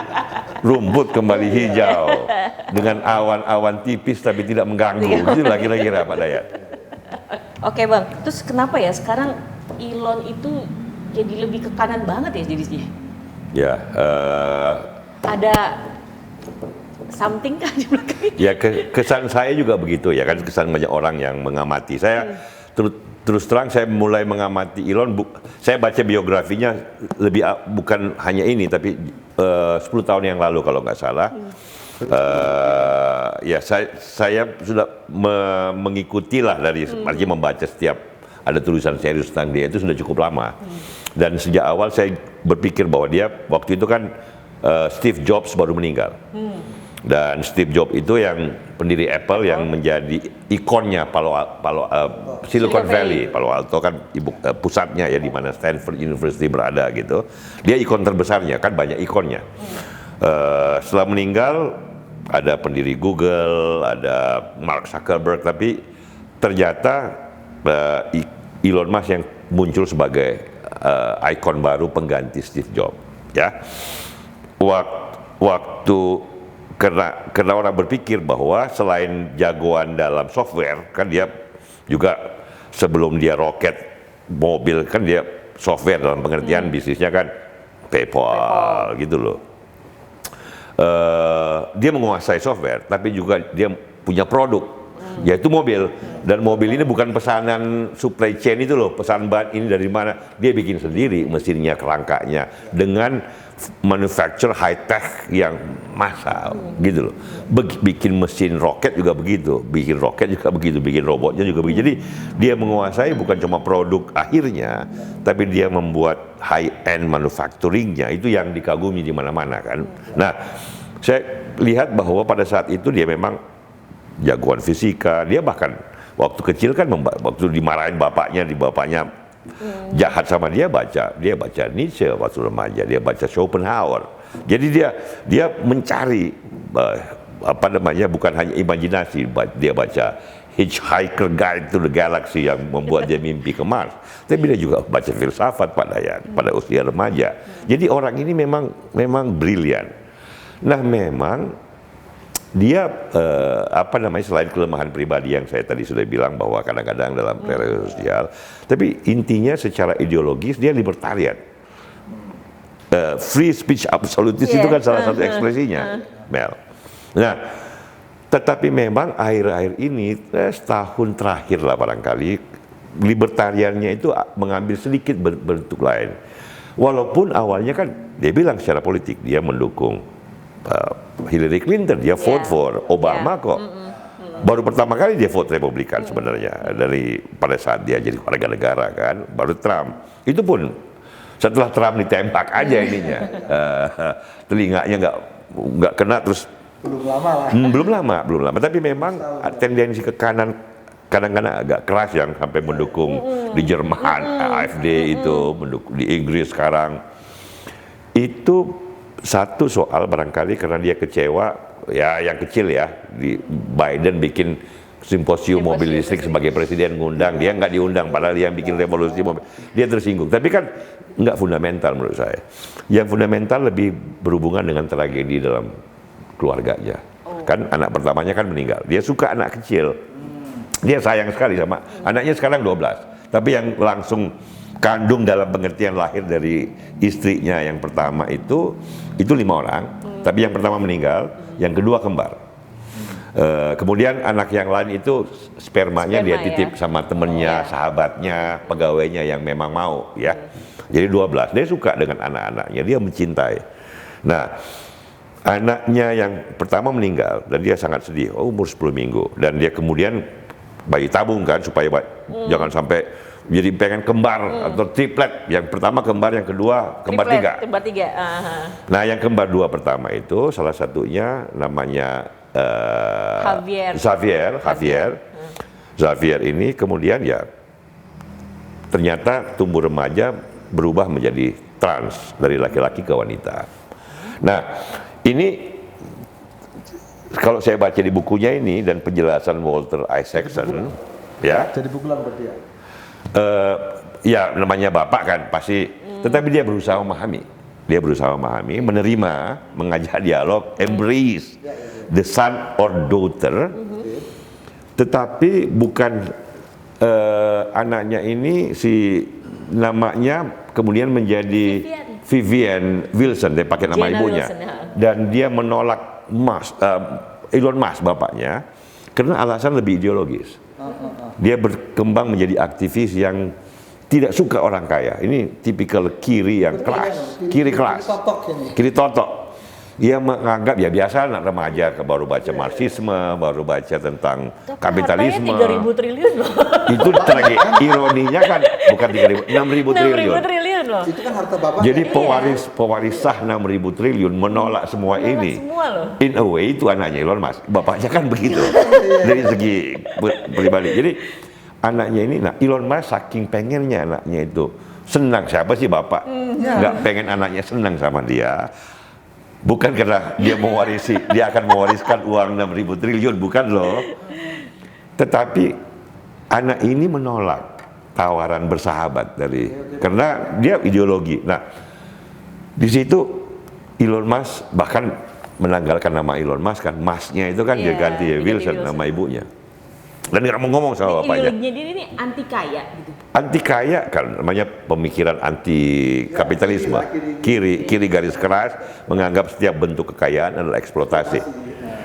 Rumput kembali hijau dengan awan-awan tipis tapi tidak mengganggu. Itu lah kira-kira Pak Dayat. Oke Bang, terus kenapa ya sekarang Elon itu jadi lebih ke kanan banget ya jadinya? Ya, Ada something kan di belakang ini? ya kesan saya juga begitu ya kan, kesan banyak orang yang mengamati. Saya terus terang saya mulai mengamati Elon, saya baca biografinya bukan hanya ini tapi 10 tahun yang lalu kalau nggak salah. Ya saya sudah mengikuti lah dari artinya membaca setiap ada tulisan serius tentang dia itu sudah cukup lama. Dan sejak awal saya berpikir bahwa dia waktu itu kan Steve Jobs baru meninggal. Dan Steve Jobs itu yang pendiri Apple yang menjadi ikonnya Silicon Valley. Palo Alto kan pusatnya ya di mana Stanford University berada gitu. Dia ikon terbesarnya kan, banyak ikonnya. Setelah meninggal ada pendiri Google, ada Mark Zuckerberg, tapi ternyata Elon Musk yang muncul sebagai ikon baru pengganti Steve Jobs ya. Waktu karena orang berpikir bahwa selain jagoan dalam software, kan dia juga sebelum dia roket mobil kan dia software dalam pengertian bisnisnya kan PayPal gitu loh. Dia menguasai software, tapi juga dia punya produk, yaitu mobil. Dan mobil ini bukan pesanan supply chain itu loh, pesan bahan ini dari mana, dia bikin sendiri mesinnya, kerangkanya dengan manufacture high tech yang massal gitu loh. Bikin mesin roket juga begitu, bikin roket juga begitu, bikin robotnya juga begitu. Jadi dia menguasai bukan cuma produk akhirnya, tapi dia membuat high end manufacturingnya, itu yang dikagumi di mana-mana kan. Nah, saya lihat bahwa pada saat itu dia memang jagoan fisika. Dia bahkan waktu kecil kan waktu dimarahin bapaknya jahat sama dia baca Nietzsche waktu remaja, dia baca Schopenhauer. Jadi dia mencari bukan hanya imajinasi, dia baca Hitchhiker Guide to the Galaxy yang membuat dia mimpi ke Mars, tapi dia juga baca filsafat pada usia remaja. Jadi orang ini memang brilian. Nah, memang dia selain kelemahan pribadi yang saya tadi sudah bilang bahwa kadang-kadang dalam relasi sosial, tapi intinya secara ideologis dia libertarian. Free speech absolutis itu kan salah satu ekspresinya, Mel. Nah, tetapi memang akhir-akhir ini setahun terakhir lah barangkali libertariannya itu mengambil sedikit bentuk lain. Walaupun awalnya kan dia bilang secara politik dia mendukung Hillary Clinton, dia vote for Obama kok. Baru pertama kali dia vote Republikan sebenarnya pada saat dia jadi warga negara kan, baru Trump. Itu pun setelah Trump ditembak aja ininya, telinganya nggak kena terus. Belum lama. Tapi memang tendensi ke kanan kadang-kadang agak keras yang sampai mendukung di Jerman, AfD itu mendukung di Inggris sekarang. Itu satu soal barangkali karena dia kecewa ya, yang kecil ya, di Biden bikin simposium mobil listrik sebagai presiden ngundang, dia nggak diundang padahal yang bikin revolusi mobil, dia tersinggung. Tapi kan nggak fundamental menurut saya. Yang fundamental lebih berhubungan dengan tragedi dalam keluarganya. Kan anak pertamanya kan meninggal, dia suka anak kecil, dia sayang sekali sama anaknya, sekarang 12, tapi yang langsung kandung dalam pengertian lahir dari istrinya yang pertama itu 5 orang, tapi yang pertama meninggal, yang kedua kembar. Kemudian anak yang lain itu spermanya dia titip sama temennya, sahabatnya, pegawainya yang memang mau ya. Jadi 12, dia suka dengan anak-anaknya, dia mencintai. Nah, anaknya yang pertama meninggal dan dia sangat sedih, umur 10 minggu, dan dia kemudian bayi tabung kan supaya jangan sampai jadi pengen kembar atau triplet. Yang pertama kembar, yang kedua kembar tiga. Nah, yang kembar 2 pertama itu salah satunya namanya Xavier ini kemudian ya ternyata tumbuh remaja berubah menjadi trans dari laki-laki ke wanita. Nah, ini kalau saya baca di bukunya ini dan penjelasan Walter Isaacson, ya, Jadi pukulan berarti ya. ya namanya bapak kan pasti, tetapi dia berusaha memahami, menerima, mengajak dialog, embrace the son or daughter, tetapi bukan anaknya ini si namanya kemudian menjadi Vivian Wilson, dia pakai nama Jenna ibunya, Wilson, ya. dan dia menolak Elon Musk bapaknya karena alasan lebih ideologis. Dia berkembang menjadi aktivis yang tidak suka orang kaya. Ini tipikal kiri yang keras, kiri keras, kiri totok. Dia menganggap ya biasa anak remaja baru baca Marxisme, baru baca tentang kapitalisme. 3.000 triliun loh. Itu lagi ironinya kan bukan 3.000, 6.000 triliun. 6.000 triliun loh. Itu kan harta bapak. Jadi pewaris sah 6.000 triliun menolak semua ini. Semua loh. In a way itu anaknya Elon Musk. Bapaknya kan begitu. Dari segi pribadi. Jadi anaknya ini, nah Elon Musk saking pengennya anaknya itu senang. Siapa sih bapak? Nggak pengen anaknya senang sama dia. Bukan karena dia mewarisi, dia akan mewariskan uang 6.000 triliun, bukan loh. Tetapi anak ini menolak tawaran bersahabat karena dia ideologi. Nah, di situ Elon Musk bahkan menanggalkan nama Elon Musk kan, Musk-nya itu kan dia ganti ya Wilson, nama ibunya. Dan nggak mau ngomong sama bapaknya. Ideologinya dia ini anti kaya gitu. Anti kaya kan namanya pemikiran anti kapitalisme, kiri garis keras, menganggap setiap bentuk kekayaan adalah eksploitasi.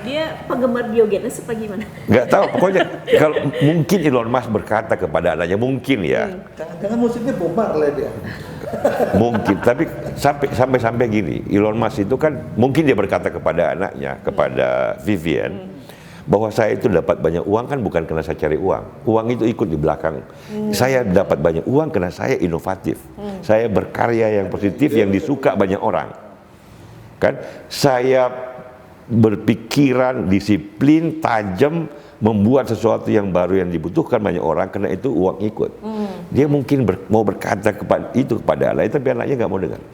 Dia penggemar Diogenes apa gimana? Nggak tahu, pokoknya kalau mungkin Elon Musk berkata kepada anaknya, mungkin ya, Jangan-jangan musiknya Bob Marley dia. mungkin, tapi sampai gini, Elon Musk itu kan mungkin dia berkata kepada anaknya, kepada Vivian, bahwa saya itu dapat banyak uang kan bukan karena saya cari uang. Uang itu ikut di belakang. Saya dapat banyak uang karena saya inovatif. Saya berkarya yang positif yang disuka banyak orang. Kan? Saya berpikiran, disiplin, tajam, membuat sesuatu yang baru yang dibutuhkan banyak orang, karena itu uang ikut. Dia mungkin mau berkata kepada Allah, tapi anaknya nggak mau dengar.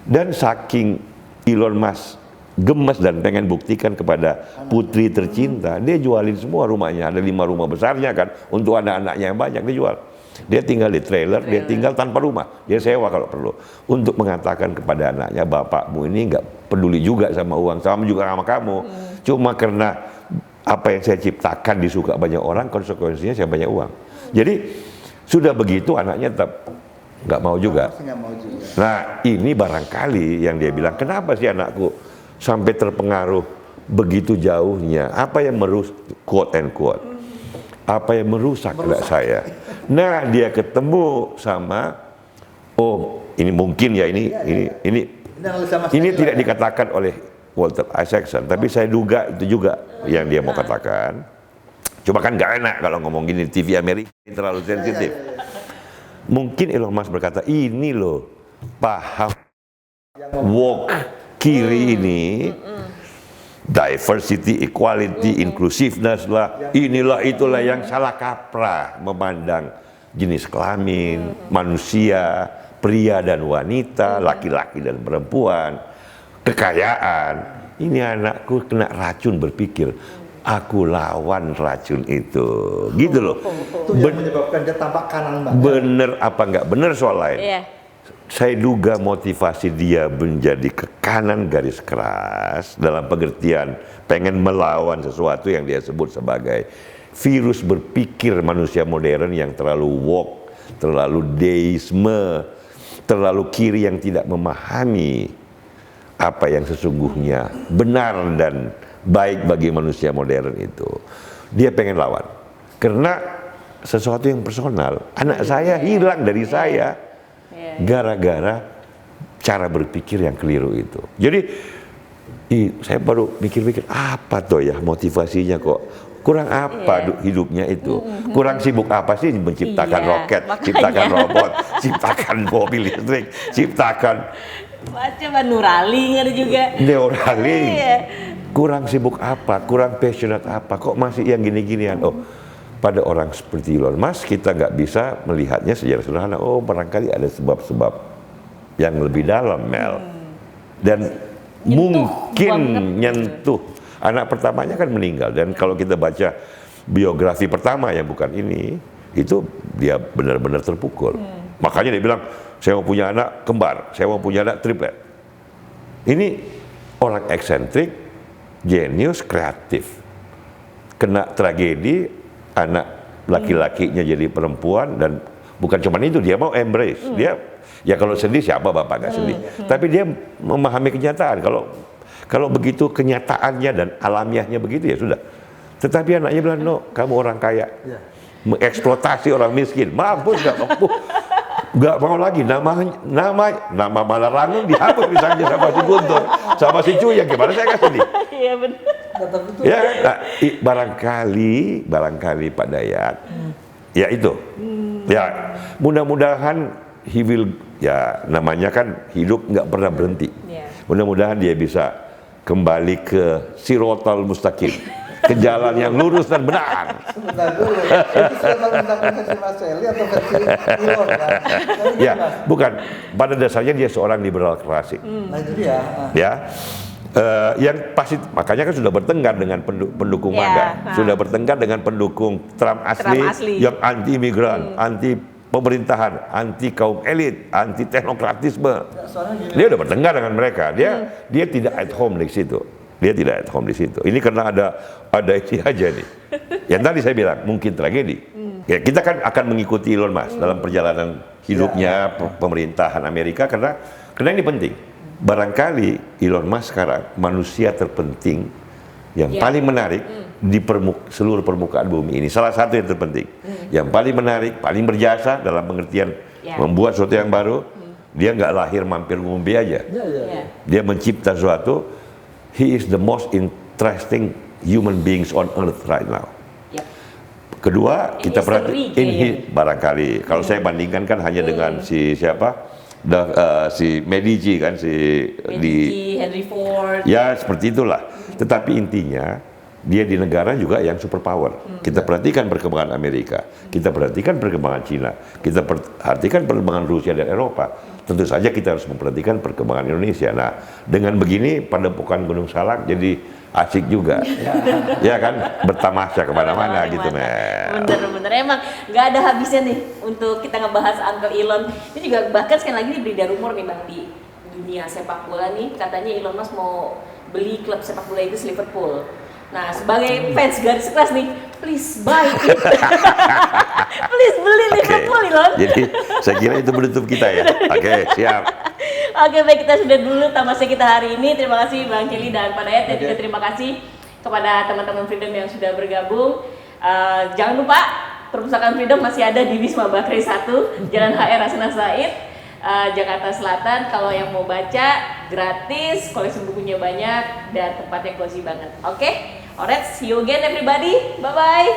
Dan saking Elon Musk gemes dan pengen buktikan kepada putri tercinta, dia jualin semua rumahnya, ada 5 rumah besarnya kan, untuk anak-anaknya yang banyak dia jual. Dia tinggal di trailer, dia tinggal tanpa rumah, dia sewa kalau perlu, untuk mengatakan kepada anaknya, bapakmu ini nggak peduli juga sama uang, sama juga sama kamu, cuma karena apa yang saya ciptakan disuka banyak orang, konsekuensinya saya banyak uang. Jadi sudah begitu anaknya tetap nggak mau juga. Nah ini barangkali yang dia bilang, kenapa sih anakku sampai terpengaruh begitu jauhnya, apa yang merusak, quote and quote, apa yang merusak saya. Nah dia ketemu sama, oh ini mungkin ya ini tidak dikatakan oleh Walter Isaacson, tapi saya duga itu juga yang dia mau katakan. Cuma kan gak enak kalau ngomong gini TV Amerika, terlalu sensitif. Mungkin Elon Musk berkata, ini loh paham woke kiri ini, diversity, equality, inclusiveness lah, inilah itulah yang salah kaprah memandang jenis kelamin, manusia, pria dan wanita, laki-laki dan perempuan, kekayaan. Ini anakku kena racun berpikir, aku lawan racun itu, gitu loh. Itu yang menyebabkan dia tampak kanan banget. Bener apa nggak bener soal lain. Iya. Saya duga motivasi dia menjadi ke kanan garis keras dalam pengertian pengen melawan sesuatu yang dia sebut sebagai virus berpikir manusia modern yang terlalu woke, terlalu deisme, terlalu kiri yang tidak memahami apa yang sesungguhnya benar dan baik bagi manusia modern itu. Dia pengen lawan karena sesuatu yang personal. Anak saya hilang dari saya gara-gara cara berpikir yang keliru itu. Jadi saya baru mikir-mikir, apa tuh ya motivasinya, kok kurang apa hidupnya itu, kurang sibuk apa sih menciptakan roket, ciptakan robot, ciptakan mobil listrik, ciptakan Coba Nurali ada juga. Neuralink. Kurang sibuk apa, kurang passionate apa, kok masih yang gini-ginian. Oh, pada orang seperti Elon Musk kita nggak bisa melihatnya secara sederhana. Oh, barangkali ada sebab-sebab yang lebih dalam, Mel. Dan mungkin nyentuh Anak pertamanya kan meninggal, dan kalau kita baca biografi pertama yang bukan ini, itu dia benar-benar terpukul. Makanya dia bilang, saya mau punya anak kembar, saya mau punya anak triplet. Ini orang eksentrik, jenius, kreatif. Kena tragedi, anak laki-lakinya jadi perempuan, dan bukan cuma itu, dia mau embrace. Dia, ya kalau sedih siapa bapak gak sedih. Tapi dia memahami kenyataan. Kalau begitu kenyataannya dan alamiahnya begitu, ya sudah. Tetapi anaknya bilang, no, kamu orang kaya. Mengeksploitasi orang miskin. Mampus gak mampu. Gak mau lagi, nama Malarangun dihapus misalnya sama si Guntur, sama si Cuy, gimana saya gak sedih? Iya benar. Ya, nah, barangkali Pak Dayat, ya itu. Ya, mudah-mudahan he will, ya namanya kan hidup nggak pernah berhenti. Mudah-mudahan dia bisa kembali ke Sirotol Mustaqim, ke jalan yang lurus dan benar. Sebentar dulu, itu sudah versi Mas Eli atau versi Elon kan? Ya, bukan. Pada dasarnya dia seorang liberal klasik. Nah itu dia. Ya, yang pasti makanya kan sudah bertengkar dengan pendukung MAGA, sudah bertengkar dengan pendukung Trump asli. Yang anti imigran, anti pemerintahan, anti kaum elit, anti teknokratisme. Dia udah bertengkar dengan mereka. Dia tidak at home di situ. Dia tidak at home di situ. Ini karena ada ini aja nih. Yang tadi saya bilang mungkin tragedi. Ya, kita kan akan mengikuti Elon Musk dalam perjalanan hidupnya pemerintahan Amerika, karena ini penting. Barangkali Elon Musk sekarang manusia terpenting yang paling menarik di seluruh permukaan bumi ini. Salah satu yang terpenting, yang paling menarik, paling berjasa dalam pengertian membuat sesuatu yang baru. Dia nggak lahir mampir ngumpi aja. Dia mencipta sesuatu. He is the most interesting human beings on earth right now. Kedua, kita perhatikan barangkali kalau saya bandingkan kan hanya dengan si siapa? Si Medici kan, Henry Ford. Ya seperti itulah. Tetapi intinya dia di negara juga yang superpower. Kita perhatikan perkembangan Amerika, kita perhatikan perkembangan Cina, kita perhatikan perkembangan Rusia dan Eropa. Tentu saja kita harus memperhatikan perkembangan Indonesia. Nah, dengan begini Padepokan Gunung Salak jadi asik juga, ya kan, bertamasya kemana-mana gitu, men. Bener-bener emang nggak ada habisnya nih untuk kita ngebahas Uncle Elon. Ini juga bahkan sekali lagi ini berita rumor nih Bang, di dunia sepak bola nih katanya Elon Musk mau beli klub sepak bola itu Liverpool. Nah, sebagai fans garis keras nih, please buy it. Please beli Liverpool, Elon. Jadi saya kira itu penutup kita ya. Oke, siap. Oke, baik, kita sudah dulu tamasya kita hari ini. Terima kasih Bang Kelly dan Pak Dayat, dan juga terima kasih kepada teman-teman Freedom yang sudah bergabung. Jangan lupa Perpustakaan Freedom masih ada di Wisma Bakri 1, Jalan HR Hasan Said, Jakarta Selatan. Kalau yang mau baca gratis, koleksi bukunya banyak dan tempatnya cozy banget. Oke, alright, see you again everybody. Bye bye.